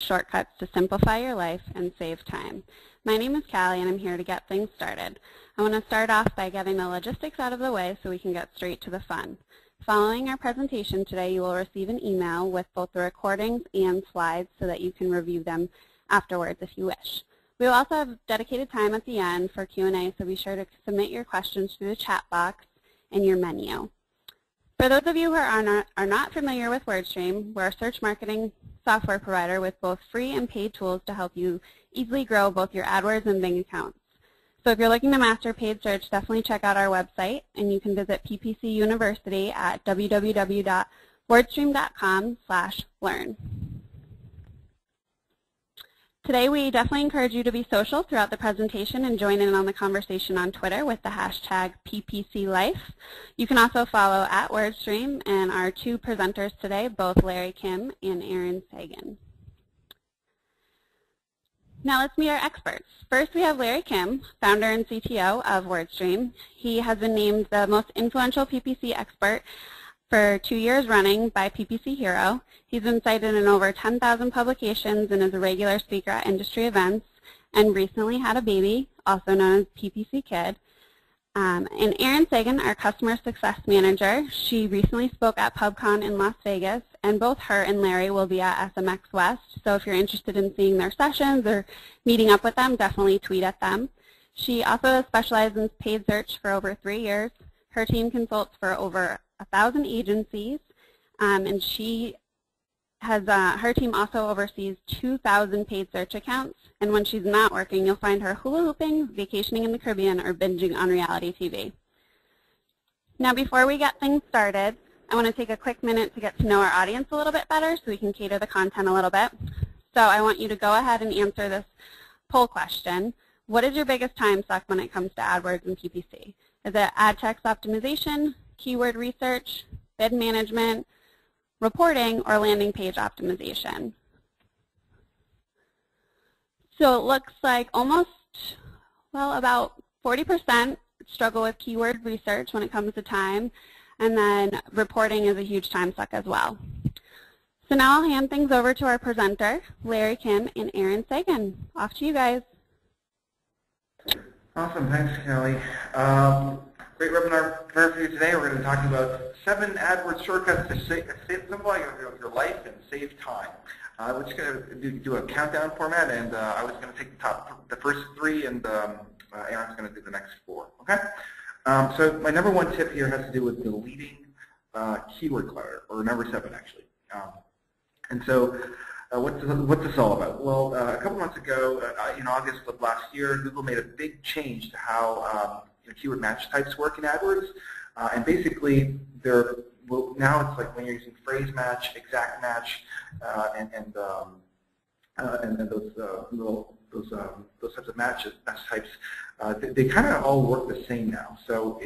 shortcuts to simplify your life and save time. My name is Callie and I'm here to get things started. I want to start off by getting the logistics out of the way so we can get straight to the fun. Following our presentation today, you will receive an email with both the recordings and slides so that you can review them afterwards if you wish. We will also have dedicated time at the end for Q&A, so be sure to submit your questions through the chat box in your menu. For those of you who are not familiar with WordStream, we're a search marketing software provider with both free and paid tools to help you easily grow both your AdWords and Bing accounts. So if you're looking to master paid search, definitely check out our website, and you can visit PPC University at www.wordstream.com/learn. Today, we definitely encourage you to be social throughout the presentation and join in on the conversation on Twitter with the hashtag PPCLife. You can also follow at WordStream and our two presenters today, both Larry Kim and Erin Sagin. Now let's meet our experts. First, we have Larry Kim, founder and CTO of WordStream. He has been named the most influential PPC expert for 2 years running by PPC Hero. He's been cited in over 10,000 publications and is a regular speaker at industry events, and recently had a baby, also known as PPC Kid. And Erin Sagin, our customer success manager, she recently spoke at PubCon in Las Vegas, and both her and Larry will be at SMX West, so if you're interested in seeing their sessions or meeting up with them, definitely tweet at them. She also has specialized in paid search for over 3 years. Her team consults for over 1,000 agencies, and she has her team also oversees 2,000 paid search accounts, and when she's not working, you'll find her hula hooping, vacationing in the Caribbean, or binging on reality TV. Now, before we get things started, I want to take a quick minute to get to know our audience a little bit better so we can cater the content a little bit. So I want you to go ahead and answer this poll question. What is your biggest time suck when it comes to AdWords and PPC? Is it ad text optimization, keyword research, bid management, reporting, or landing page optimization? So it looks like about 40% struggle with keyword research when it comes to time, and then reporting is a huge time suck as well. So now I'll hand things over to our presenter, Larry Kim and Erin Sagin. Off to you guys. Awesome, thanks, Kelly. Great webinar for you today. We're going to be talking about 7 AdWords shortcuts to simplify your life and save time. We're just going to do a countdown format, and I was going to take the first 3, and Erin's going to do the next 4. Okay. So my number 1 tip here has to do with deleting keyword clutter, or number 7 actually. And so what's this all about? Well, a couple months ago, in August of last year, Google made a big change to how keyword match types work in AdWords, and basically now it's like when you're using phrase match, exact match, and those types of match types, they kind of all work the same now. So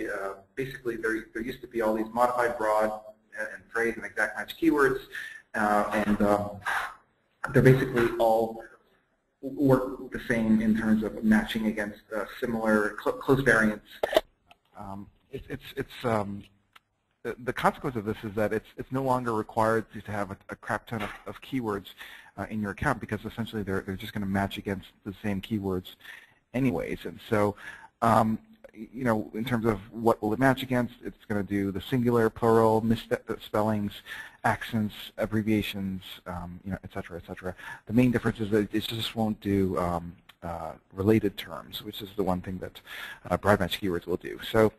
basically, there used to be all these modified broad and phrase and exact match keywords, and they're basically all work the same in terms of matching against similar close variants. The consequence of this is that it's no longer required to have a crap ton of keywords in your account, because essentially they're just going to match against the same keywords anyways. And so in terms of what will it match against, it's going to do the singular, plural, misspellings, accents, abbreviations, et cetera, et cetera. The main difference is that it just won't do related terms, which is the one thing that broad match keywords will do. So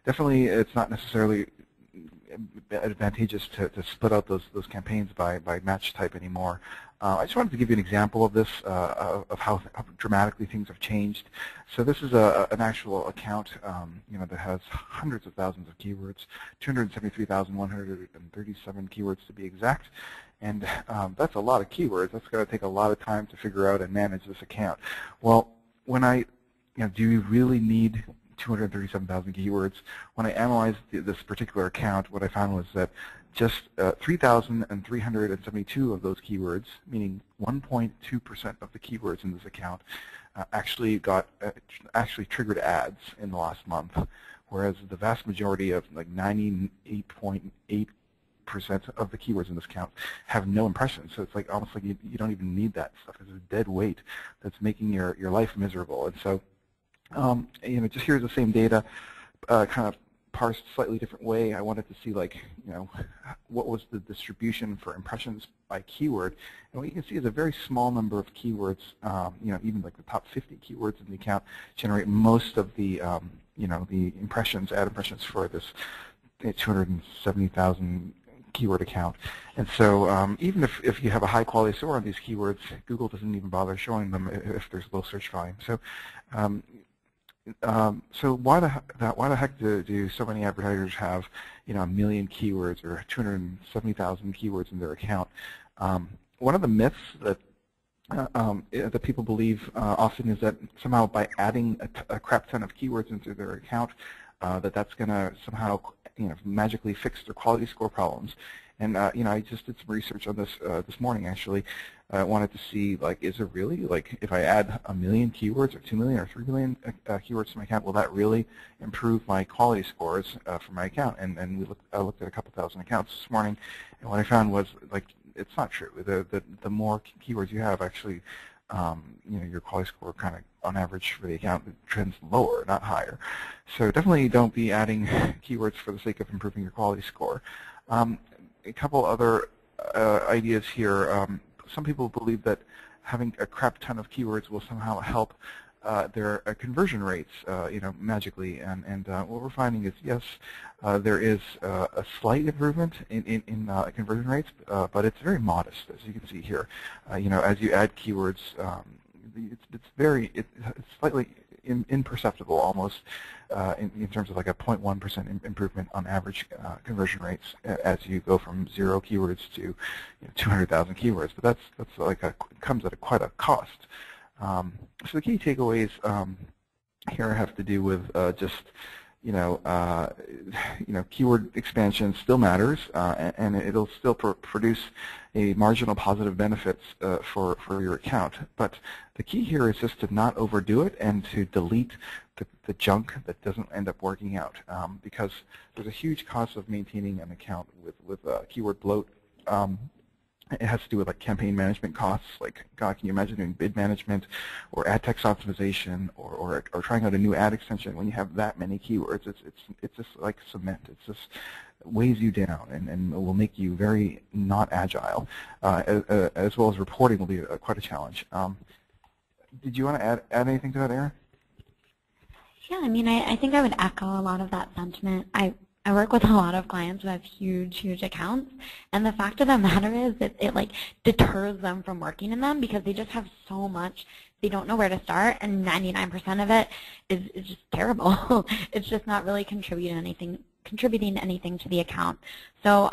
definitely it's not necessarily advantageous to split out those campaigns by match type anymore. I just wanted to give you an example of this, of how dramatically things have changed. So this is an actual account, that has hundreds of thousands of keywords, 273,137 keywords to be exact, and that's a lot of keywords. That's going to take a lot of time to figure out and manage this account. Well, do you really need 237,000 keywords? When I analyzed this particular account, what I found was that just 3,372 of those keywords, meaning 1.2% of the keywords in this account, actually triggered ads in the last month, whereas the vast majority of, like 98.8% 80% of the keywords in this account have no impressions. So it's like almost like you don't even need that stuff. It's a dead weight that's making your life miserable. And so, just here's the same data, kind of parsed slightly different way. I wanted to see, like, what was the distribution for impressions by keyword. And what you can see is a very small number of keywords, even like the top 50 keywords in the account generate most of the, the impressions, ad impressions for this 270,000 keyword account. And so even if you have a high quality score on these keywords, Google doesn't even bother showing them if there's low search volume. So so why the heck do so many advertisers have, a million keywords or 270,000 keywords in their account? One of the myths that that people believe often is that somehow by adding a crap ton of keywords into their account, that's going to somehow magically fix their quality score problems. And I just did some research on this this morning, actually. I wanted to see, like, is it really, like, if I add 1 million keywords or 2 million or 3 million keywords to my account, will that really improve my quality scores for my account? And I looked at a couple thousand accounts this morning, and what I found was, like, it's not true. The more keywords you have, actually, your quality score kind of, on average for the account, trends lower, not higher. So definitely don't be adding keywords for the sake of improving your quality score. A couple other ideas here. Some people believe that having a crap ton of keywords will somehow help their conversion rates, magically. And what we're finding is, yes, there is a slight improvement in conversion rates, but it's very modest, as you can see here. As you add keywords, it's slightly imperceptible, almost, in terms of like a 0.1% improvement on average conversion rates as you go from 0 keywords to 200,000 keywords. But that's like comes at quite a cost. So the key takeaways here have to do with just keyword expansion still matters, and it'll still produce a marginal positive benefits for your account. But the key here is just to not overdo it and to delete the junk that doesn't end up working out, because there's a huge cost of maintaining an account with keyword bloat. It has to do with like campaign management costs. Like, God, can you imagine doing bid management or ad text optimization or trying out a new ad extension when you have that many keywords? It's just like cement. It's just weighs you down and will make you very not agile. As well as reporting will be quite a challenge. Did you want to add anything to that, Erin? Yeah, I mean, I think I would echo a lot of that sentiment. I work with a lot of clients who have huge accounts, and the fact of the matter is that it like deters them from working in them because they just have so much. They don't know where to start, and 99% of it is just terrible. It's just not really contributing anything to the account. So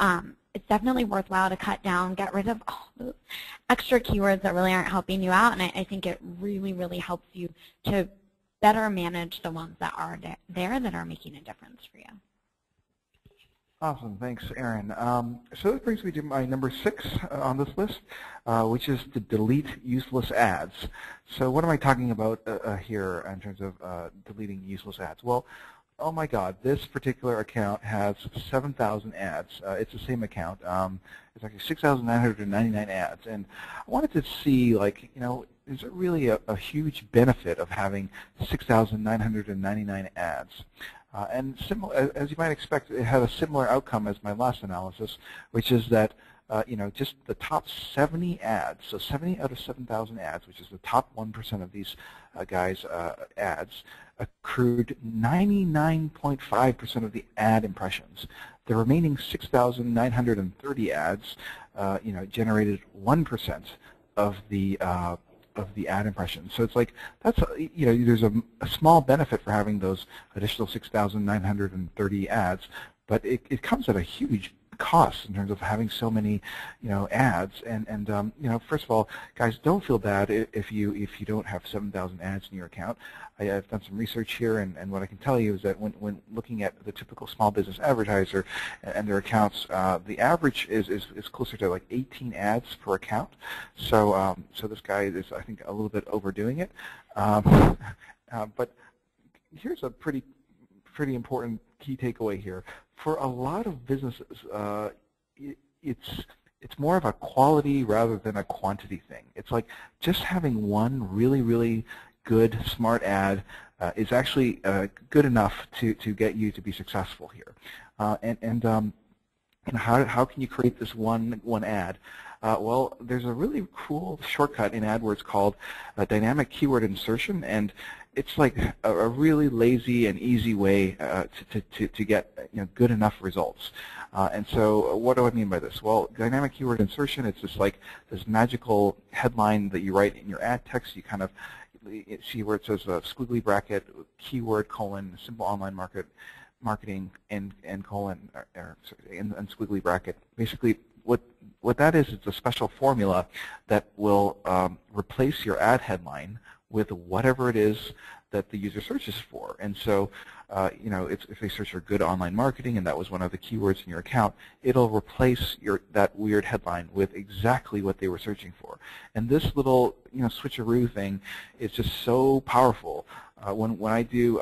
it's definitely worthwhile to cut down, get rid of all those extra keywords that really aren't helping you out, and I think it really helps you to better manage the ones that are there that are making a difference for you. Awesome, thanks, Erin. So that brings me to my number 6 on this list, which is to delete useless ads. So what am I talking about here in terms of deleting useless ads? Well, oh my God, this particular account has 7,000 ads. It's the same account. It's actually 6,999 ads, and I wanted to see, like, is there really a huge benefit of having 6,999 ads? And similar, as you might expect, it had a similar outcome as my last analysis, which is that just the top 70 ads, so 70 out of 7,000 ads, which is the top 1% of these guys' ads, accrued 99.5% of the ad impressions. The remaining 6,930 ads, generated 1% of the ad impressions. So it's like that's there's a small benefit for having those additional 6,930 ads, but it comes at a huge cost in terms of having so many ads. And first of all, guys, don't feel bad if you don't have 7,000 ads in your account. I've done some research here, and what I can tell you is that when looking at the typical small business advertiser and their accounts, the average is closer to like 18 ads per account. So so this guy is, I think, a little bit overdoing it. But here's a pretty important key takeaway here. For a lot of businesses, it's more of a quality rather than a quantity thing. It's like just having one really, really good, smart ad is actually good enough to get you to be successful here. How can you create this one ad? Well, there's a really cool shortcut in AdWords called dynamic keyword insertion, and it's like a really lazy and easy way to get good enough results. And so what do I mean by this? Well, dynamic keyword insertion, it's just like this magical headline that you write in your ad text. You kind of see where it says a squiggly bracket, keyword, colon, simple online marketing, and colon, and squiggly bracket. Basically, what that is, it's a special formula that will replace your ad headline with whatever it is that the user searches for. And so, if they search for good online marketing and that was one of the keywords in your account, it'll replace that weird headline with exactly what they were searching for. And this little switcheroo thing is just so powerful. When I do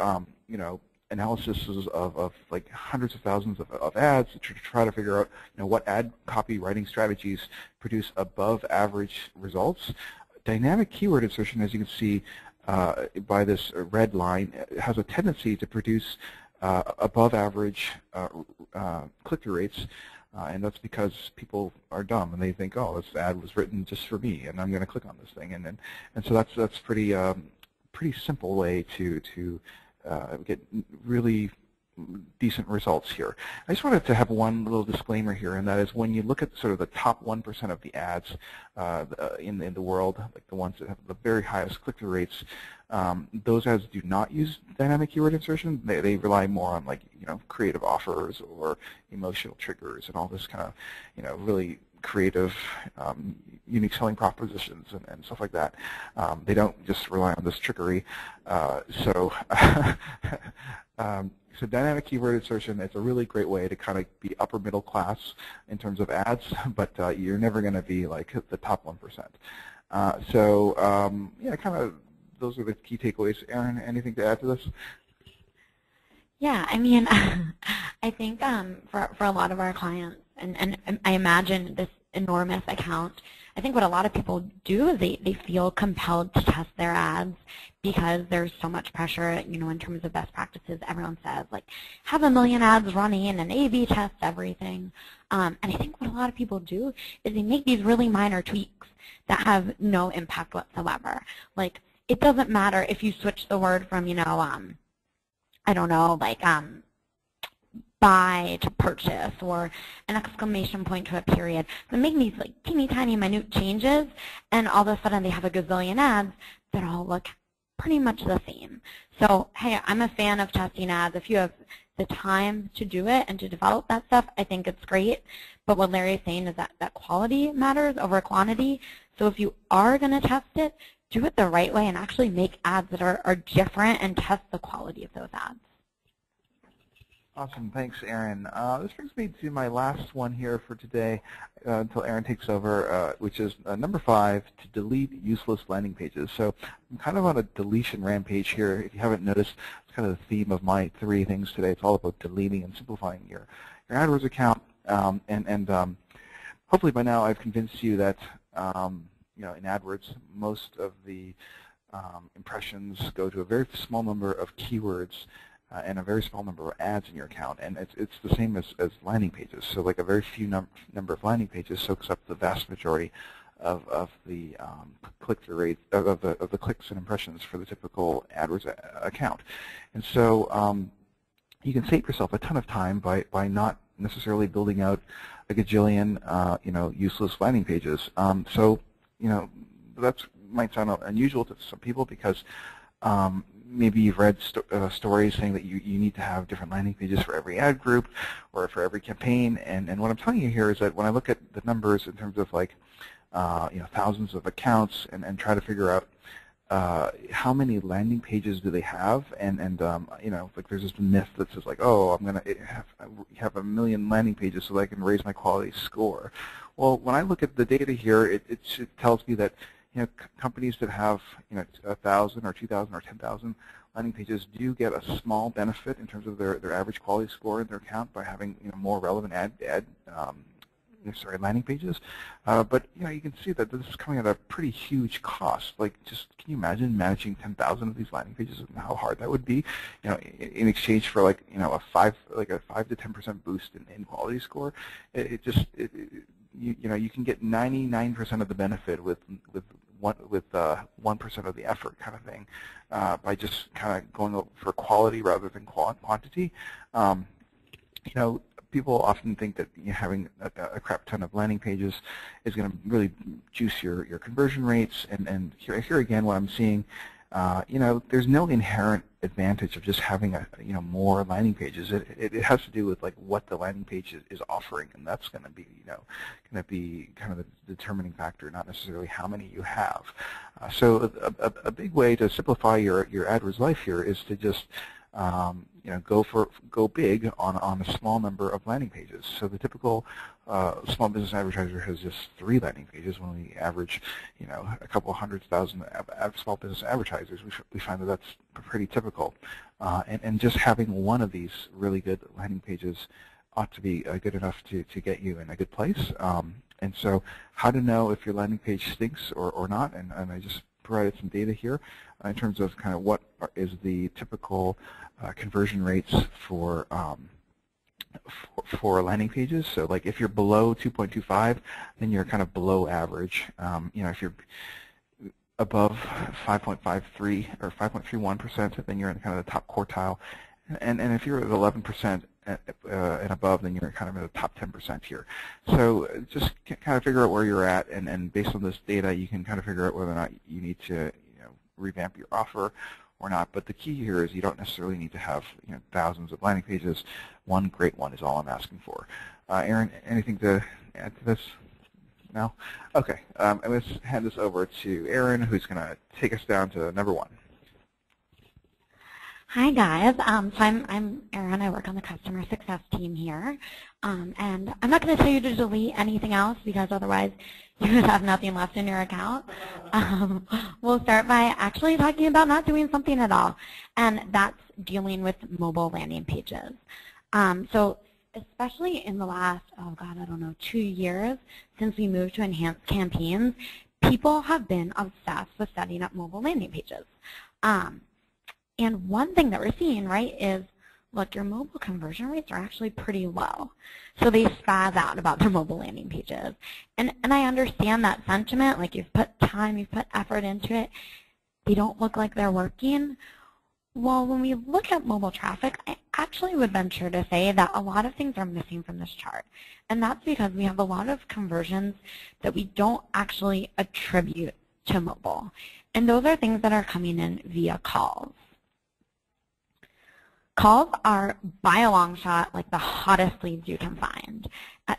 analysis of like hundreds of thousands of ads to try to figure out what ad copywriting strategies produce above average results, dynamic keyword insertion, as you can see by this red line, has a tendency to produce above average click-through rates, and that's because people are dumb and they think, oh, this ad was written just for me, and I'm going to click on this thing, and so that's pretty simple way to get really decent results here. I just wanted to have one little disclaimer here, and that is when you look at sort of the top 1% of the ads in the world, like the ones that have the very highest click-through rates, those ads do not use dynamic keyword insertion. They rely more on like creative offers or emotional triggers and all this kind of really creative, unique selling propositions and stuff like that. They don't just rely on this trickery. So dynamic keyword insertion, it's a really great way to kind of be upper middle class in terms of ads, but you're never going to be like the top 1%. Yeah, kind of those are the key takeaways. Erin, anything to add to this? Yeah, I mean, I think for a lot of our clients, and I imagine this enormous account, I think what a lot of people do is they feel compelled to test their ads because there's so much pressure, in terms of best practices. Everyone says, like, have 1 million ads running and A/B test everything. And I think what a lot of people do is they make these really minor tweaks that have no impact whatsoever. Like, it doesn't matter if you switch the word from, I don't know, like buy to purchase or an exclamation point to a period. They're making these like teeny tiny minute changes, and all of a sudden they have a gazillion ads that all look pretty much the same. So hey, I'm a fan of testing ads. If you have the time to do it and to develop that stuff, I think it's great. But what Larry's saying is that quality matters over quantity. So if you are going to test it, do it the right way and actually make ads that are different and test the quality of those ads. Awesome, thanks, Erin. This brings me to my last one here for today until Erin takes over, which is number 5, to delete useless landing pages. So I'm kind of on a deletion rampage here. If you haven't noticed, it's kind of the theme of my 3 things today. It's all about deleting and simplifying your AdWords account, and hopefully by now I've convinced you that in AdWords most of the impressions go to a very small number of keywords and a very small number of ads in your account, and it's the same as landing pages. So like a very few number of landing pages soaks up the vast majority of the click-through rate of the clicks and impressions for the typical AdWords account. And so you can save yourself a ton of time by not necessarily building out a gajillion useless landing pages. So that might sound unusual to some people because maybe you've read stories saying that you need to have different landing pages for every ad group or for every campaign. And what I'm telling you here is that when I look at the numbers in terms of like thousands of accounts and try to figure out how many landing pages do they have, and like there's this myth that says like, oh, I'm going to have 1 million landing pages so that I can raise my quality score. Well, when I look at the data here, it tells me that companies that have 1,000 or 2,000 or 10,000 landing pages do get a small benefit in terms of their average quality score in their account by having more relevant ad landing pages. But you can see that this is coming at a pretty huge cost. Like, just can you imagine managing 10,000 of these landing pages and how hard that would be? In exchange for like a 5 to 10% boost in quality score. You can get 99% of the benefit with 1% of the effort, kind of thing, by just kind of going for quality rather than quantity. People often think that having a crap ton of landing pages is going to really juice your conversion rates, and here again, what I'm seeing, there's no inherent advantage of just having more landing pages. It has to do with like what the landing page is offering, and that's going to be kind of the determining factor, not necessarily how many you have. So a big way to simplify your AdWords life here is to just go big on a small number of landing pages. So the typical small business advertiser has just 3 landing pages. When we average, a couple 100,000 small business advertisers, we find that that's pretty typical. And just having one of these really good landing pages ought to be good enough to get you in a good place. And so how to know if your landing page stinks or not, and I just provided some data here in terms of kind of what is the typical conversion rates for landing pages. So like if you're below 2.25, then you're kind of below average. If you're above 5.53 or 5.31%, then you're in kind of the top quartile. And if you're at 11% and above, then you're kind of in the top 10% here. So just kind of figure out where you're at, and based on this data, you can kind of figure out whether or not you need to revamp your offer or not. But the key here is you don't necessarily need to have thousands of landing pages. One great one is all I'm asking for. Erin, anything to add to this? No? Okay. I'm going to hand this over to Erin, who's going to take us down to number 1. Hi guys, so I'm Erin. I work on the customer success team here, and I'm not going to tell you to delete anything else because otherwise you would have nothing left in your account. We'll start by actually talking about not doing something at all, and that's dealing with mobile landing pages. So especially in the last, 2 years since we moved to enhanced campaigns, people have been obsessed with setting up mobile landing pages. And one thing that we're seeing, right, is, look, your mobile conversion rates are actually pretty low. So they spaz out about their mobile landing pages. And I understand that sentiment, like you've put time, you've put effort into it. They don't look like they're working. Well, when we look at mobile traffic, I actually would venture to say that a lot of things are missing from this chart. And that's because we have a lot of conversions that we don't actually attribute to mobile. And those are things that are coming in via calls. Calls are, by a long shot, like the hottest leads you can find. I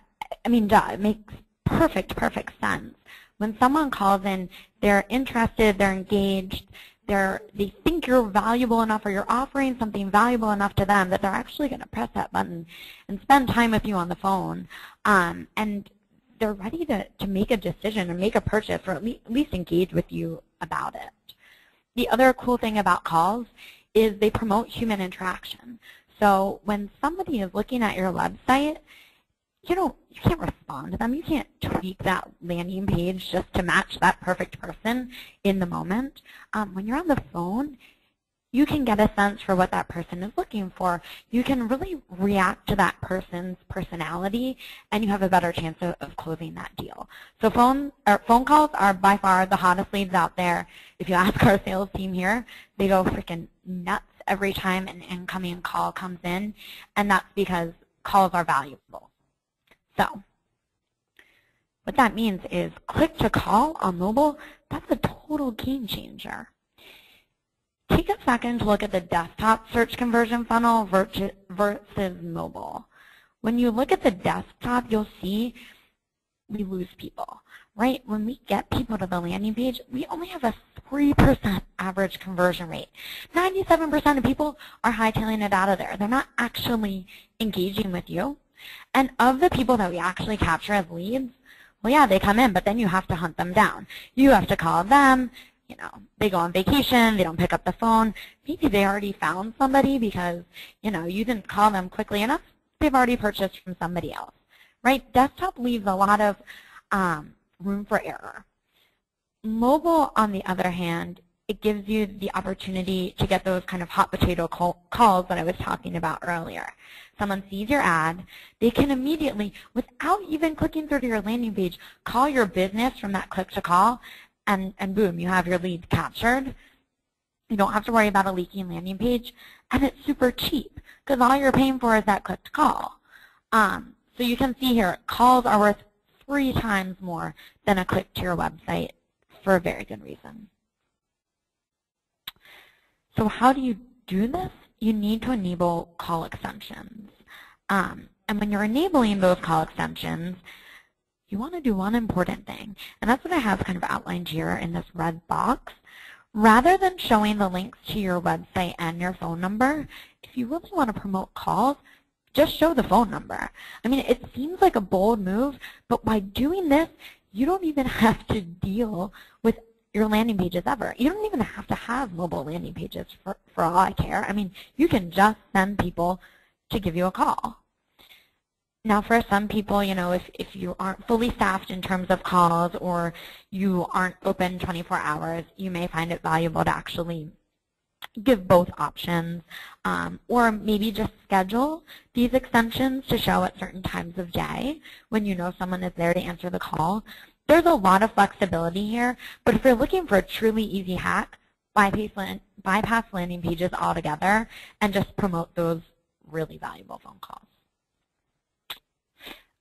mean, duh, it makes perfect sense. When someone calls in, they're interested, they're engaged, they think you're valuable enough, or you're offering something valuable enough to them that they're actually going to press that button and spend time with you on the phone. And they're ready to make a decision or make a purchase, or at least engage with you about it. The other cool thing about calls is they promote human interaction. So when somebody is looking at your website, you can't respond to them. You can't tweak that landing page just to match that perfect person in the moment. When you're on the phone, you can get a sense for what that person is looking for. You can really react to that person's personality, and you have a better chance of closing that deal. So phone calls are by far the hottest leads out there. If you ask our sales team here, they go freaking nuts every time an incoming call comes in, and that's because calls are valuable. So what that means is click to call on mobile, that's a total game changer. Take a second to look at the desktop search conversion funnel versus mobile. When you look at the desktop, you'll see we lose people, right? When we get people to the landing page, we only have a 3% average conversion rate. 97% of people are hightailing it out of there. They're not actually engaging with you. And of the people that we actually capture as leads, well, yeah, they come in, but then you have to hunt them down. You have to call them. They go on vacation, they don't pick up the phone. Maybe they already found somebody because, you didn't call them quickly enough. They've already purchased from somebody else, right? Desktop leaves a lot of room for error. Mobile, on the other hand, it gives you the opportunity to get those kind of hot potato calls that I was talking about earlier. Someone sees your ad, they can immediately, without even clicking through to your landing page, call your business from that click to call, and boom, you have your lead captured. You don't have to worry about a leaking landing page, and it's super cheap because all you're paying for is that click to call. So you can see here, calls are worth 3 times more than a click to your website for a very good reason. So how do you do this? You need to enable call extensions. And when you're enabling those call extensions, you want to do one important thing. And that's what I have kind of outlined here in this red box. Rather than showing the links to your website and your phone number, if you really want to promote calls, just show the phone number. I mean, it seems like a bold move, but by doing this, you don't even have to deal with your landing pages ever. You don't even have to have mobile landing pages for all I care. I mean, you can just send people to give you a call. Now, for some people, you know, if you aren't fully staffed in terms of calls or you aren't open 24 hours, you may find it valuable to actually give both options, or maybe just schedule these extensions to show at certain times of day when you know someone is there to answer the call. There's a lot of flexibility here, but if you're looking for a truly easy hack, bypass landing pages altogether and just promote those really valuable phone calls.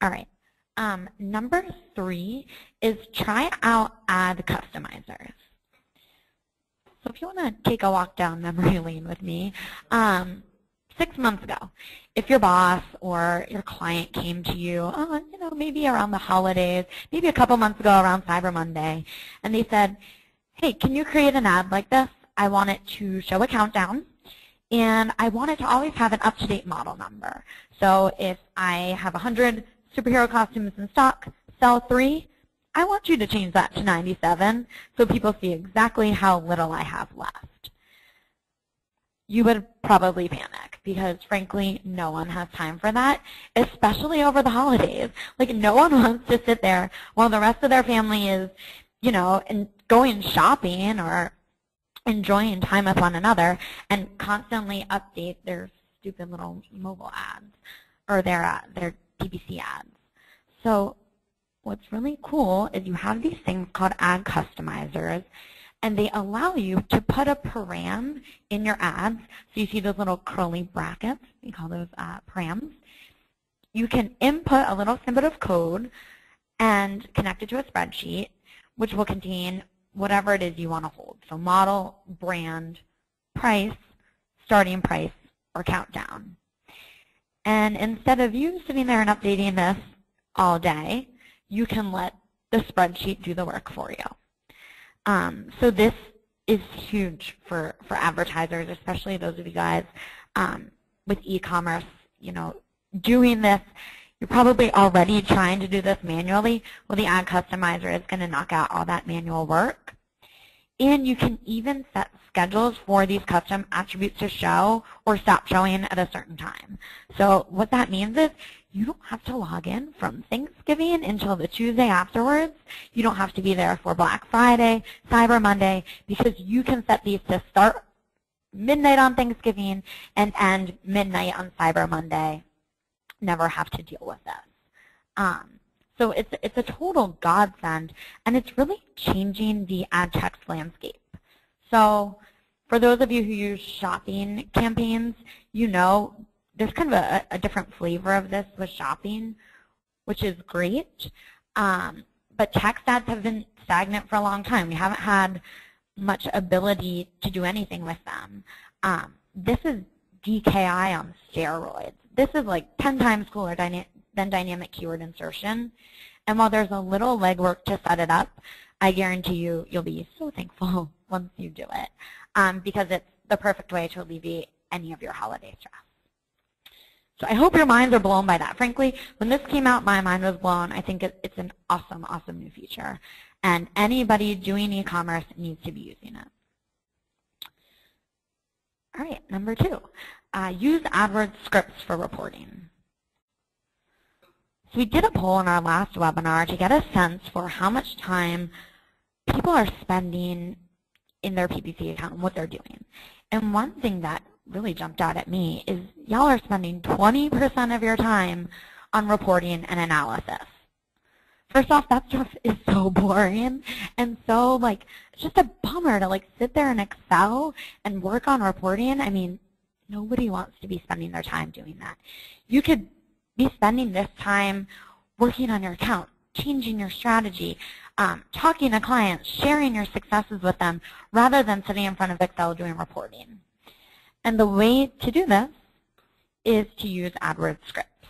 All right. Number 3 is try out ad customizers. So if you want to take a walk down memory lane with me, 6 months ago, if your boss or your client came to you, you know, maybe around the holidays, maybe a couple months ago around Cyber Monday, and they said, hey, can you create an ad like this? I want it to show a countdown, and I want it to always have an up-to-date model number. So if I have 100 superhero costumes in stock, sell 3, I want you to change that to 97 so people see exactly how little I have left. You would probably panic because, frankly, no one has time for that, especially over the holidays. Like, no one wants to sit there while the rest of their family is, you know, going shopping or enjoying time with one another and constantly update their stupid little mobile ads or their PPC ads. So what's really cool is you have these things called ad customizers, and they allow you to put a param in your ads. So you see those little curly brackets, we call those params. You can input a little snippet of code and connect it to a spreadsheet, which will contain whatever it is you want to hold. So model, brand, price, starting price, or countdown. And instead of you sitting there and updating this all day, you can let the spreadsheet do the work for you. So this is huge for advertisers, especially those of you guys with e-commerce. You know, doing this, you're probably already trying to do this manually. Well, the ad customizer is going to knock out all that manual work. And you can even set schedules for these custom attributes to show or stop showing at a certain time. So what that means is you don't have to log in from Thanksgiving until the Tuesday afterwards. You don't have to be there for Black Friday, Cyber Monday, because you can set these to start midnight on Thanksgiving and end midnight on Cyber Monday. Never have to deal with this. So it's a total godsend, and it's really changing the ad text landscape. So for those of you who use shopping campaigns, you know there's kind of a different flavor of this with shopping, which is great. But text ads have been stagnant for a long time. We haven't had much ability to do anything with them. This is DKI on steroids. This is like 10 times cooler than dynamic keyword insertion. And while there's a little legwork to set it up, I guarantee you'll be so thankful once you do it, because it's the perfect way to alleviate any of your holiday stress. So I hope your minds are blown by that. Frankly, when this came out, my mind was blown. I think it's an awesome, awesome new feature. And anybody doing e-commerce needs to be using it. All right, number 2, use AdWords scripts for reporting. So we did a poll in our last webinar to get a sense for how much time people are spending in their PPC account and what they're doing. And one thing that really jumped out at me is y'all are spending 20% of your time on reporting and analysis. First off, that stuff is so boring and so it's just a bummer to sit there in Excel and work on reporting. I mean, nobody wants to be spending their time doing that. You could be spending this time working on your account, changing your strategy, talking to clients, sharing your successes with them, rather than sitting in front of Excel doing reporting. And the way to do this is to use AdWords scripts.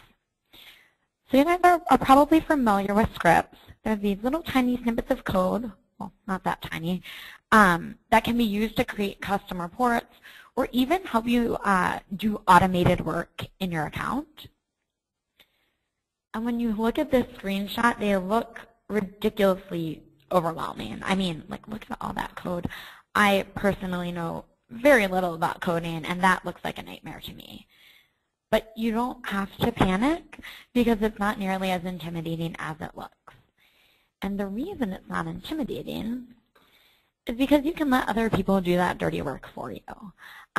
So you guys are probably familiar with scripts. They're these little tiny snippets of code, well, not that tiny, that can be used to create custom reports or even help you do automated work in your account. And when you look at this screenshot, they look ridiculously overwhelming. I mean, look at all that code. I personally know very little about coding, and that looks like a nightmare to me. But you don't have to panic because it's not nearly as intimidating as it looks. And the reason it's not intimidating is because you can let other people do that dirty work for you.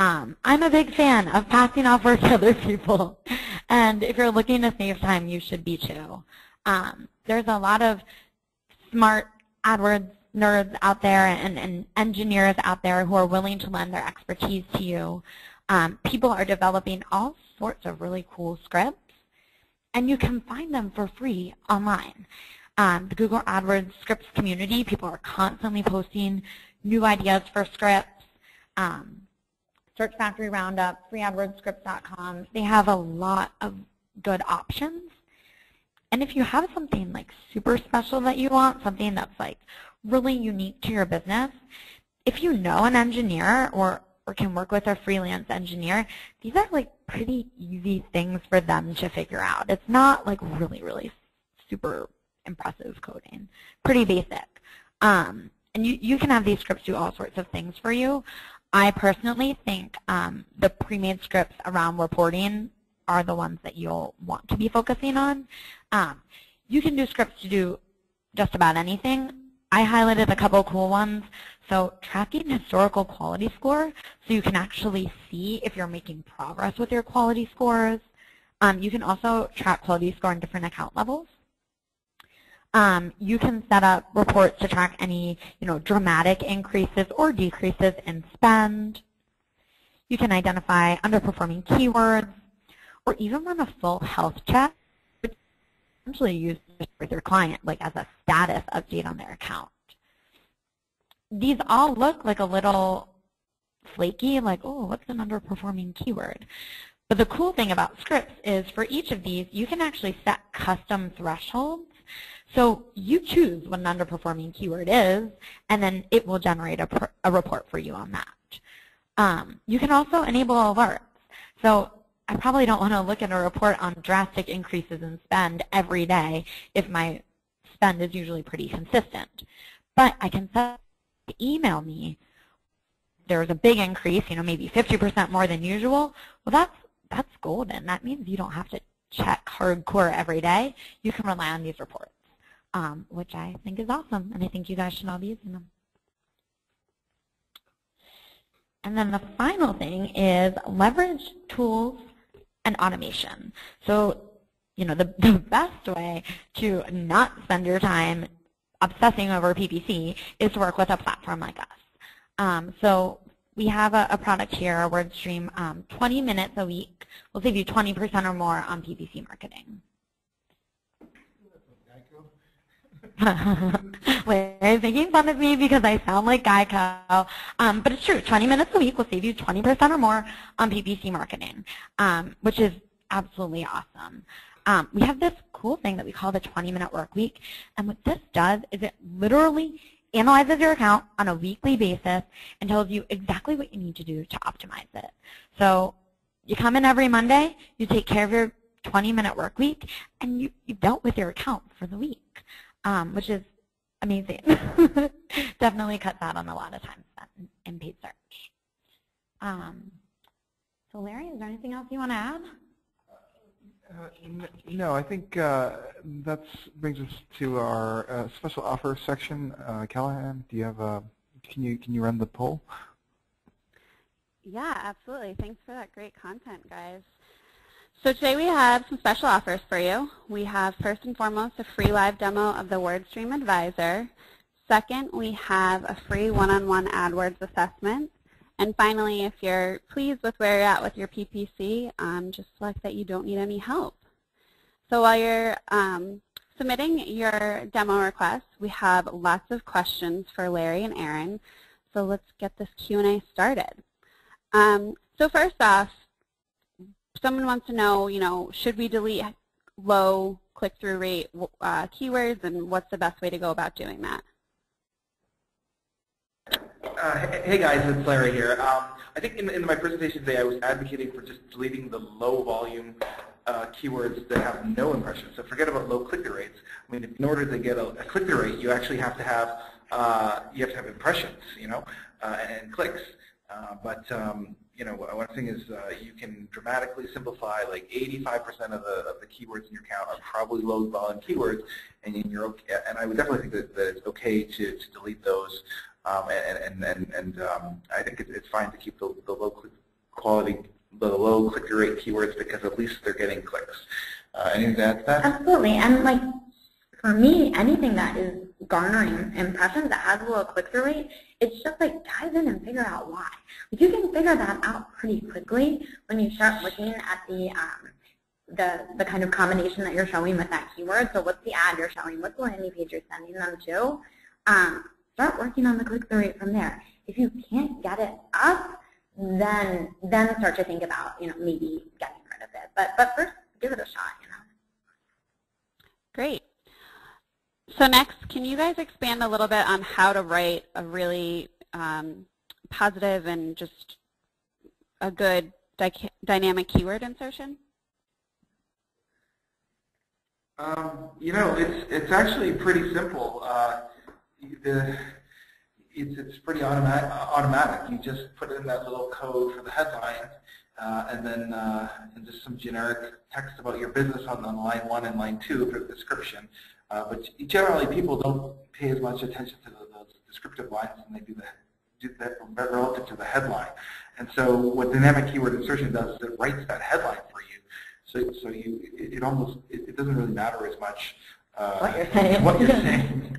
I'm a big fan of passing off work to other people. And if you're looking to save time, you should be too. There's a lot of smart AdWords nerds out there and engineers out there who are willing to lend their expertise to you. People are developing all sorts of really cool scripts, and you can find them for free online. The Google AdWords scripts community, people are constantly posting new ideas for scripts. Search Factory Roundup, freeadwordscripts.com, they have a lot of good options. And if you have something super special that you want, something that's really unique to your business, if you know an engineer or can work with a freelance engineer, these are pretty easy things for them to figure out. It's not really, really super impressive coding, pretty basic. And you can have these scripts do all sorts of things for you. I personally think the pre-made scripts around reporting are the ones that you'll want to be focusing on. You can do scripts to do just about anything. I highlighted a couple cool ones. So tracking historical quality score, so you can actually see if you're making progress with your quality scores. You can also track quality score in different account levels. You can set up reports to track any dramatic increases or decreases in spend. You can identify underperforming keywords, or even run a full health check, which is essentially used with your client as a status update on their account. These all look a little flaky, oh, what's an underperforming keyword? But the cool thing about scripts is for each of these, you can actually set custom thresholds. So you choose what an underperforming keyword is, and then it will generate a report for you on that. You can also enable alerts. So I probably don't want to look at a report on drastic increases in spend every day if my spend is usually pretty consistent. But I can set to email me there's a big increase, maybe 50% more than usual. Well, that's golden. That means you don't have to check hardcore every day. You can rely on these reports, which I think is awesome, and I think you guys should all be using them. And then the final thing is leverage tools and automation. So, the best way to not spend your time obsessing over PPC is to work with a platform like us. So we have a product here, a WordStream, 20 minutes a week will save you 20% or more on PPC marketing. Larry's making fun of me because I sound like Geico, but it's true. 20 minutes a week will save you 20% or more on PPC marketing, which is absolutely awesome. We have this cool thing that we call the 20-minute work week, and what this does is it literally analyzes your account on a weekly basis and tells you exactly what you need to do to optimize it. So you come in every Monday, you take care of your 20-minute work week, and you've dealt with your account for the week. Which is amazing. Definitely cuts out on a lot of time spent in paid search. So Larry, is there anything else you want to add? No, I think that brings us to our special offer section. Callahan, do you have can you run the poll? Yeah, absolutely. Thanks for that great content, guys. So today we have some special offers for you. We have first and foremost a free live demo of the WordStream Advisor. Second, we have a free one-on-one AdWords assessment. And finally, if you're pleased with where you're at with your PPC, just select that you don't need any help. So while you're submitting your demo request, we have lots of questions for Larry and Erin. So let's get this Q&A started. So first off, someone wants to know, should we delete low click-through rate keywords, and what's the best way to go about doing that? Hey guys, it's Larry here. I think in my presentation today I was advocating for just deleting the low volume keywords that have no impressions. So forget about low click-through rates. I mean, in order to get a click-through rate, you actually have to have impressions, and clicks. One thing is you can dramatically simplify. Like 85% of the keywords in your account are probably low volume keywords, and I would definitely think that it's okay to delete those. I think it's fine to keep the low click-through rate keywords because at least they're getting clicks. Anything to add to that? Absolutely, and for me, anything that is garnering impressions that has a low click-through rate, it's just dive in and figure out why. You can figure that out pretty quickly when you start looking at the kind of combination that you're showing with that keyword. So what's the ad you're showing? What's the landing page you're sending them to? Start working on the click-through rate from there. If you can't get it up, then start to think about maybe getting rid of it. But first, give it a shot. Great. So next, can you guys expand a little bit on how to write a really positive and just a good dynamic keyword insertion? It's actually pretty simple. It's pretty automatic. You just put in that little code for the headline, and just some generic text about your business on line 1 and line 2 for the description. But generally, people don't pay as much attention to those descriptive lines than they do that relative to the headline. And so, what dynamic keyword insertion does is it writes that headline for you. So it doesn't really matter as much what you're saying. What you're saying.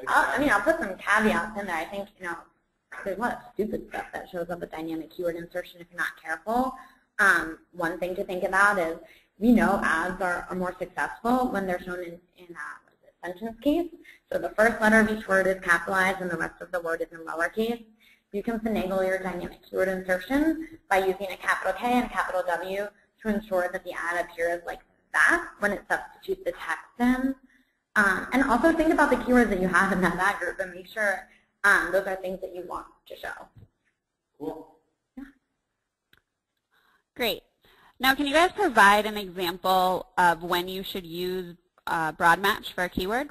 I'll put some caveats in there. I think there's a lot of stupid stuff that shows up with dynamic keyword insertion if you're not careful. One thing to think about is we know ads are more successful when they're shown in sentence case. So the first letter of each word is capitalized and the rest of the word is in lowercase. You can finagle your dynamic keyword insertion by using a capital K and a capital W to ensure that the ad appears like that when it substitutes the text in. And also think about the keywords that you have in that ad group and make sure those are things that you want to show. Cool. Yeah. Great. Now, can you guys provide an example of when you should use broad match for a keyword?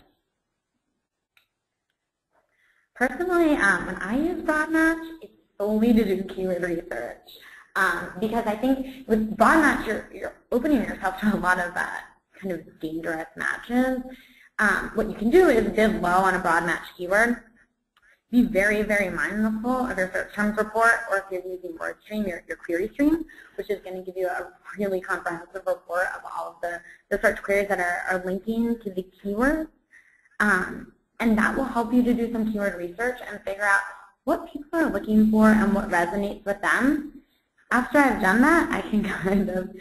Personally, when I use broad match, it's solely to do keyword research. Because I think with broad match, you're opening yourself to a lot of kind of dangerous matches. What you can do is bid low on a broad match keyword. Be very, very mindful of your search terms report, or if you're using WordStream, your query stream, which is going to give you a really comprehensive report of all of the search queries that are linking to the keywords. And that will help you to do some keyword research and figure out what people are looking for and what resonates with them. After I've done that, I can kind of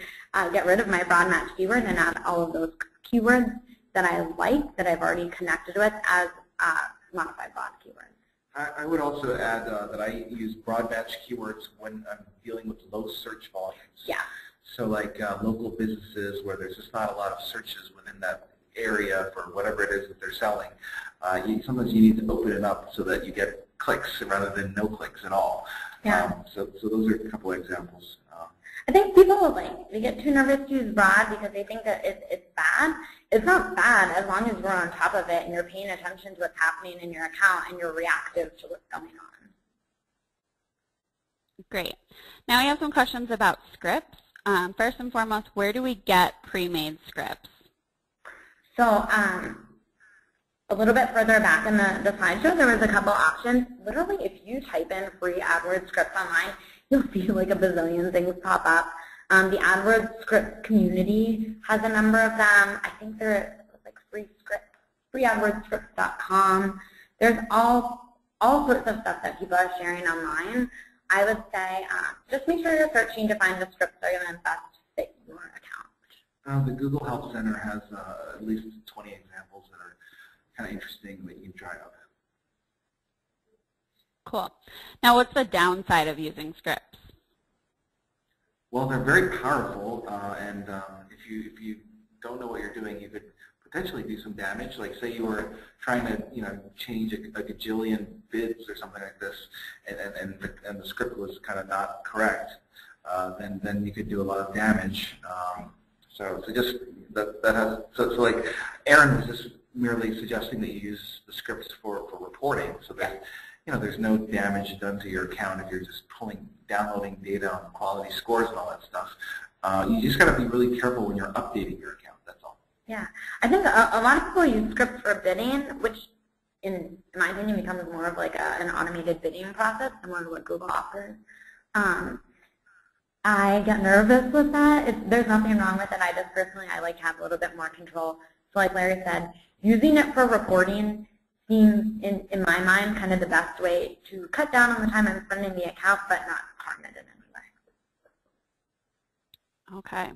get rid of my broad match keyword and add all of those keywords that I like, that I've already connected with as modified broad keywords. I would also add that I use broad match keywords when I'm dealing with low search volumes. Yeah. So like local businesses where there's just not a lot of searches within that area for whatever it is that they're selling. Sometimes you need to open it up so that you get clicks rather than no clicks at all. Yeah. So those are a couple of examples. I think people they get too nervous to use broad because they think that it's bad. It's not bad as long as you're on top of it and you're paying attention to what's happening in your account and you're reactive to what's going on. Great. Now we have some questions about scripts. First and foremost, where do we get pre-made scripts? So a little bit further back in the slideshow, there was a couple options. Literally, if you type in free AdWords scripts online, you'll see like a bazillion things pop up. The AdWords script community has a number of them. I think they're like freeadwordscripts.com. There's all sorts of stuff that people are sharing online. I would say just make sure you're searching to find the scripts that are going to best fit your account. The Google Help Center has at least 20 examples that are kind of interesting that you can try out. Cool. Now, what's the downside of using scripts? Well, they're very powerful, and if you don't know what you're doing, you could potentially do some damage. Like, say you were trying to change a gajillion bids or something like this, and the script was kind of not correct, then you could do a lot of damage. So just like Erin was just merely suggesting that you use the scripts for reporting, so that there's no damage done to your account if you're just downloading data on quality scores and all that stuff. You just got to be really careful when you're updating your account. That's all. Yeah, I think a lot of people use scripts for bidding, which in my opinion becomes more of like an automated bidding process, similar to what Google offers. I get nervous with that. There's nothing wrong with it. I just personally, I like to have a little bit more control. So like Larry said, using it for reporting seems, in my mind, kind of the best way to cut down on the time I'm spending the account, but not harm it in any way. Okay.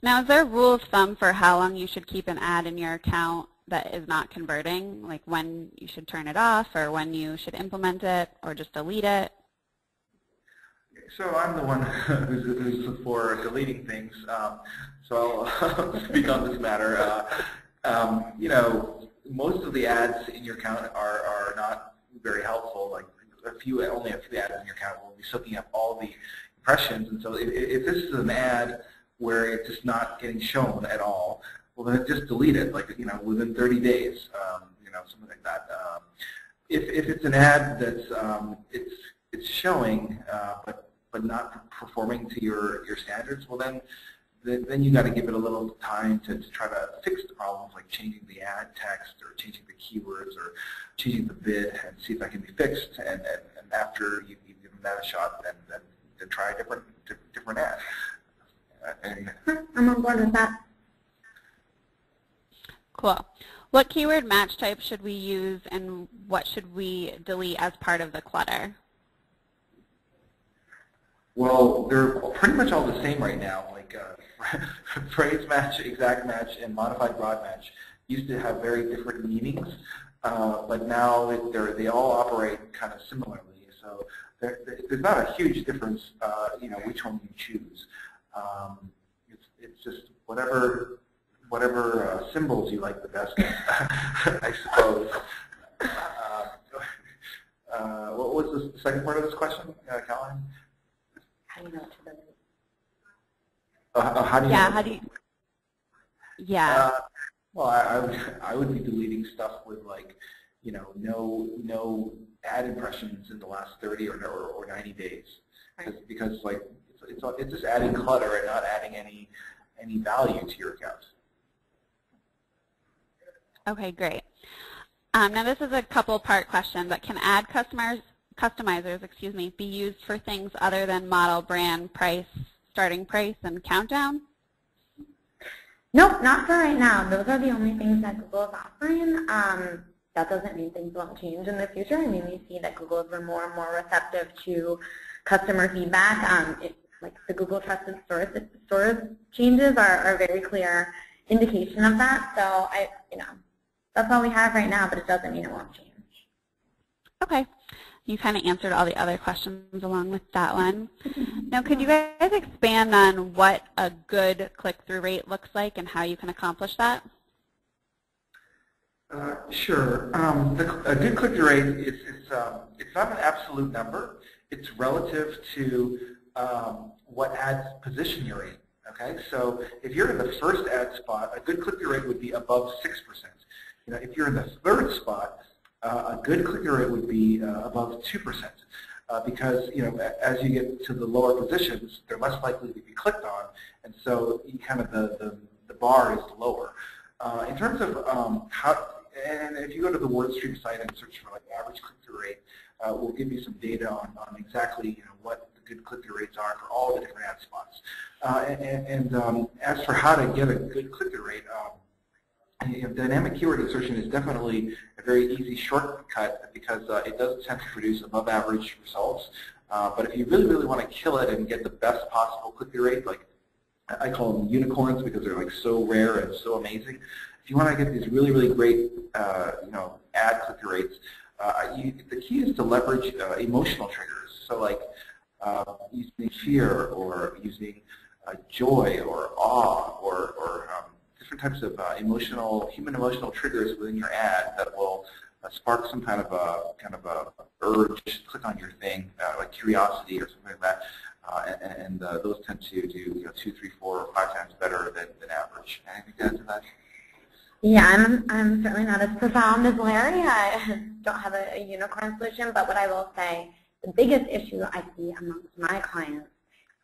Now, is there a rule of thumb for how long you should keep an ad in your account that is not converting, like when you should turn it off or when you should implement it or just delete it? So I'm the one who's for deleting things, so I'll speak on this matter. Most of the ads in your account are not very helpful. Like only a few ads in your account will be soaking up all the impressions, and so if this is an ad where it's just not getting shown at all, well then just delete it, like within 30 days, something like that. If it's an ad that's it's showing but not performing to your standards, well then you got to give it a little time to try to fix the problems, like changing the ad text or changing the keywords or changing the bid, and see if that can be fixed. And after you've given that a shot, then try a different ad. I'm on board with that. Cool. What keyword match type should we use, and what should we delete as part of the clutter? Well, they're pretty much all the same right now. Like phrase match, exact match, and modified broad match used to have very different meanings, but now they all operate kind of similarly. So there's not a huge difference, which one you choose. It's just whatever symbols you like the best, I suppose. What was the second part of this question, Caroline? How do you know what to delete? How do you? Yeah. How do you? Yeah. Well, I would be deleting stuff with like, no ad impressions in the last 30 or 90 days, because like it's just adding clutter and not adding any value to your account. Okay, great. Now this is a couple-part question, but can ad customizers, be used for things other than model, brand, price, starting price, and countdown? Nope, not for right now. Those are the only things that Google is offering. That doesn't mean things won't change in the future. I mean, we see that Google is more and more receptive to customer feedback. Like the Google Trusted Source changes are a very clear indication of that. So that's all we have right now, but it doesn't mean it won't change. Okay. You kind of answered all the other questions along with that one. Now, could you guys expand on what a good click-through rate looks like and how you can accomplish that? Sure. A good click-through rate it's not an absolute number. It's relative to what ad position you're in. Okay, so if you're in the first ad spot, a good click-through rate would be above 6%. If you're in the third spot, a good click-through rate would be above 2%. because as you get to the lower positions, they're less likely to be clicked on, and so kind of the bar is lower. In terms of how, and if you go to the WordStream site and search for like average click-through rate, we'll give you some data on exactly what the good click-through rates are for all the different ad spots. As for how to get a good click-through rate, dynamic keyword insertion is definitely a very easy shortcut because it does tend to produce above average results. But if you really, really want to kill it and get the best possible click-through rate, like I call them unicorns because they're like so rare and so amazing. If you want to get these really, really great ad click-through rates, the key is to leverage emotional triggers. So like using fear or using joy or awe or different types of human emotional triggers within your ad that will spark some kind of a urge to click on your thing, like curiosity or something like that. Those tend to do 2, 3, 4, or 5 times better than average. Anything to add to that? Yeah, I'm certainly not as profound as Larry. I don't have a unicorn solution, but what I will say, the biggest issue I see amongst my clients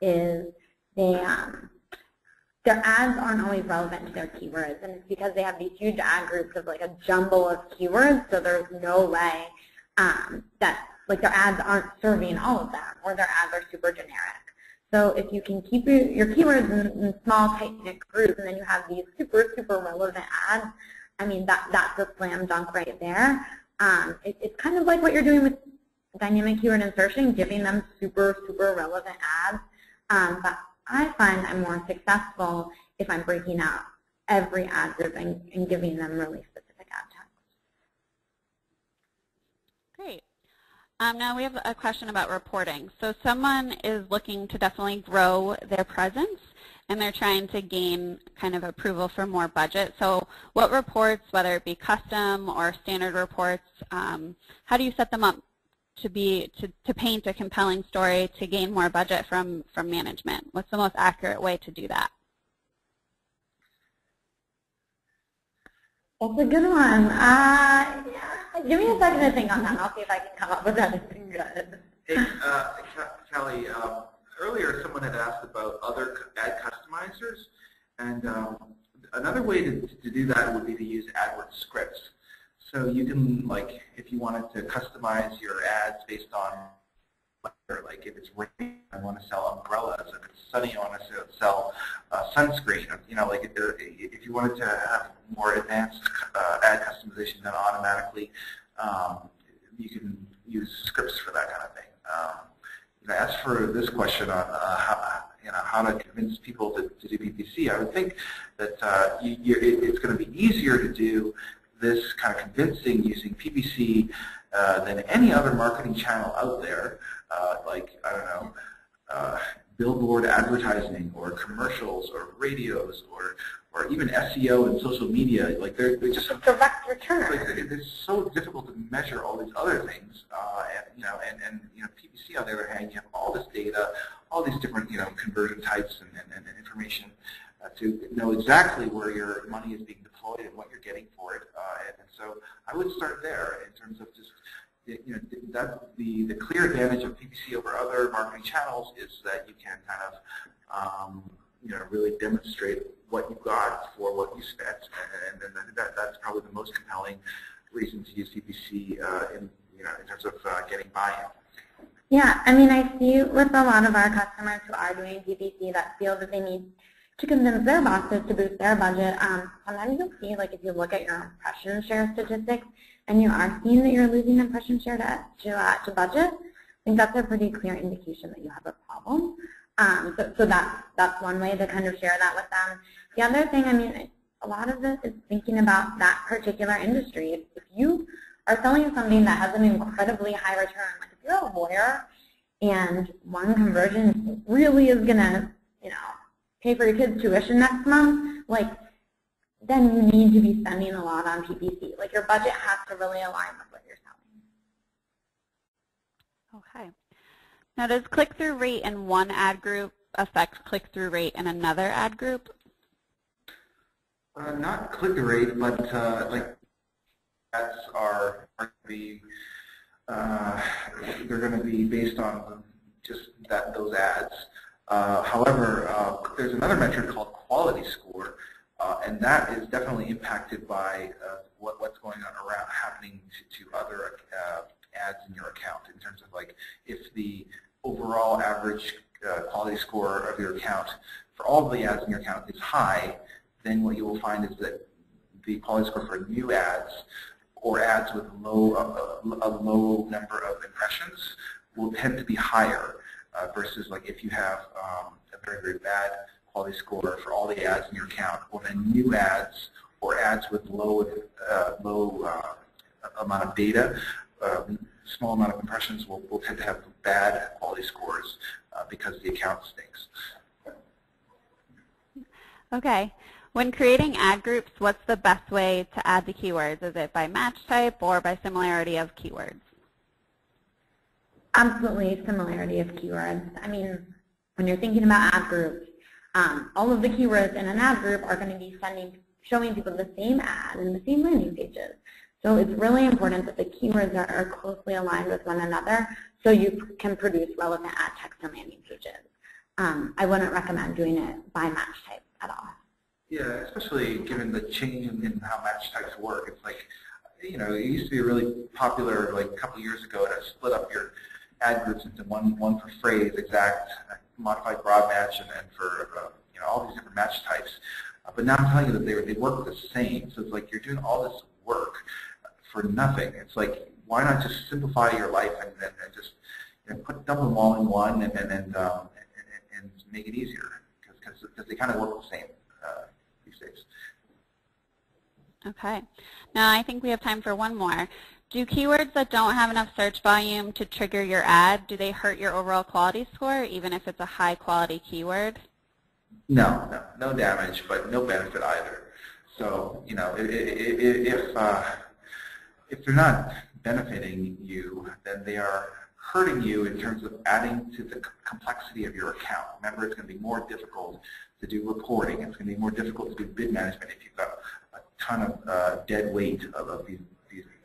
is their ads aren't always relevant to their keywords, and it's because they have these huge ad groups of like a jumble of keywords, so there's no way that like their ads aren't serving all of them, or their ads are super generic. So if you can keep your keywords in small, tight-knit groups, and then you have these super, super relevant ads, I mean, that's a slam dunk right there. It's kind of like what you're doing with dynamic keyword insertion, giving them super, super relevant ads. But I find I'm more successful if I'm breaking out every ad group and giving them really specific ad text. Great. Now we have a question about reporting. So someone is looking to definitely grow their presence, and they're trying to gain kind of approval for more budget. So what reports, whether it be custom or standard reports, how do you set them up to paint a compelling story to gain more budget from management? What's the most accurate way to do that? That's a good one. Give me a second to think on that, and I'll see if I can come up with anything good. Hey, Kelly, earlier someone had asked about other ad customizers, and another way to do that would be to use AdWords scripts. So you can, like, if you wanted to customize your ads based on, like, if it's raining, I want to sell umbrellas. If it's sunny, I want to sell sunscreen. Like if you wanted to have more advanced ad customization done automatically, you can use scripts for that kind of thing. As for this question on how to convince people to do PPC, I would think that it's going to be easier to do this kind of convincing using PPC than any other marketing channel out there, like, I don't know, billboard advertising or commercials or radios or even SEO and social media. Like they're just direct return. Like it's so difficult to measure all these other things, and PPC on the other hand, you have all this data, all these different conversion types and information to know exactly where your money is being deployed and what you're getting for it. And so I would start there in terms of just, that's the clear advantage of PPC over other marketing channels is that you can kind of, really demonstrate what you got for what you spent. And then that's probably the most compelling reason to use PPC in terms of getting buy-in. Yeah, I mean, I see with a lot of our customers who are doing PPC that feel that they need to convince their bosses to boost their budget. Sometimes you'll see, like, if you look at your impression share statistics and you are seeing that you're losing impression share to budget, I think that's a pretty clear indication that you have a problem. So that's one way to kind of share that with them. The other thing, I mean, a lot of this is thinking about that particular industry. If you are selling something that has an incredibly high return, like if you're a lawyer and one conversion really is going to, pay for your kids' tuition next month, like, then you need to be spending a lot on PPC. Like, your budget has to really align with what you're selling. Okay. Now, does click-through rate in one ad group affect click-through rate in another ad group? Not click-through rate, but like ads are the they're going to be based on just those ads. However, there's another metric called quality score, and that is definitely impacted by what's going on around happening to other ads in your account, in terms of like if the overall average quality score of your account for all of the ads in your account is high, then what you will find is that the quality score for new ads or ads with a low number of impressions will tend to be higher versus like if you have a very, very bad quality score for all the ads in your account, well then new ads or ads with low amount of data, small amount of impressions will tend to have bad quality scores because the account stinks. Okay. When creating ad groups, what's the best way to add the keywords? Is it by match type or by similarity of keywords? Absolutely similarity of keywords. I mean, when you're thinking about ad groups, all of the keywords in an ad group are going to be showing people the same ad and the same landing pages. So it's really important that the keywords are closely aligned with one another so you can produce relevant ad text and landing pages. I wouldn't recommend doing it by match type at all. Yeah, especially given the change in how match types work. It's like, you know, it used to be really popular like a couple of years ago to split up your ad groups into one for phrase, exact, modified broad match, and for you know, all these different match types. But now I'm telling you that they work the same. So it's like you're doing all this work for nothing. It's like, why not just simplify your life and just, you know, dump them all in one and make it easier, because they kind of work the same these days. Okay. Now I think we have time for one more. Do keywords that don't have enough search volume to trigger your ad, do they hurt your overall quality score, even if it's a high quality keyword? No damage, but no benefit either. So, you know, if they're not benefiting you, then they are hurting you in terms of adding to the complexity of your account. Remember, it's going to be more difficult to do reporting. It's going to be more difficult to do bid management if you've got a ton of dead weight of these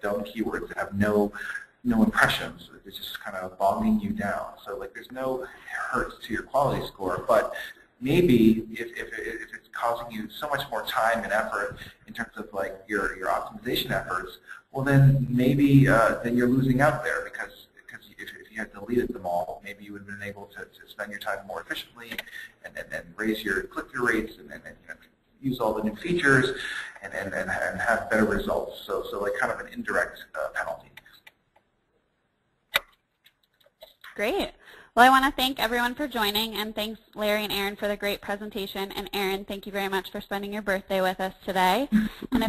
dumb keywords that have no impressions. It's just kind of bogging you down. So like there's no hurt to your quality score, but maybe if it's causing you so much more time and effort in terms of like your optimization efforts, well then maybe then you're losing out there, because if you had deleted them all, maybe you would have been able to spend your time more efficiently and raise your click-through rates and you know, use all the new features and have better results. So like kind of an indirect penalty. Great. Well, I want to thank everyone for joining, and thanks Larry and Erin for the great presentation. And Erin, thank you very much for spending your birthday with us today. And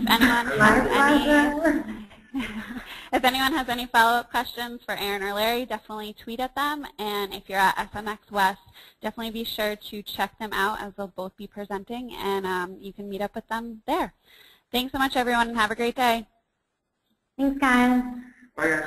if anyone has any follow-up questions for Erin or Larry, definitely tweet at them. And if you're at SMX West, definitely be sure to check them out, as they'll both be presenting, and you can meet up with them there. Thanks so much, everyone, and have a great day. Thanks, guys. Bye, guys.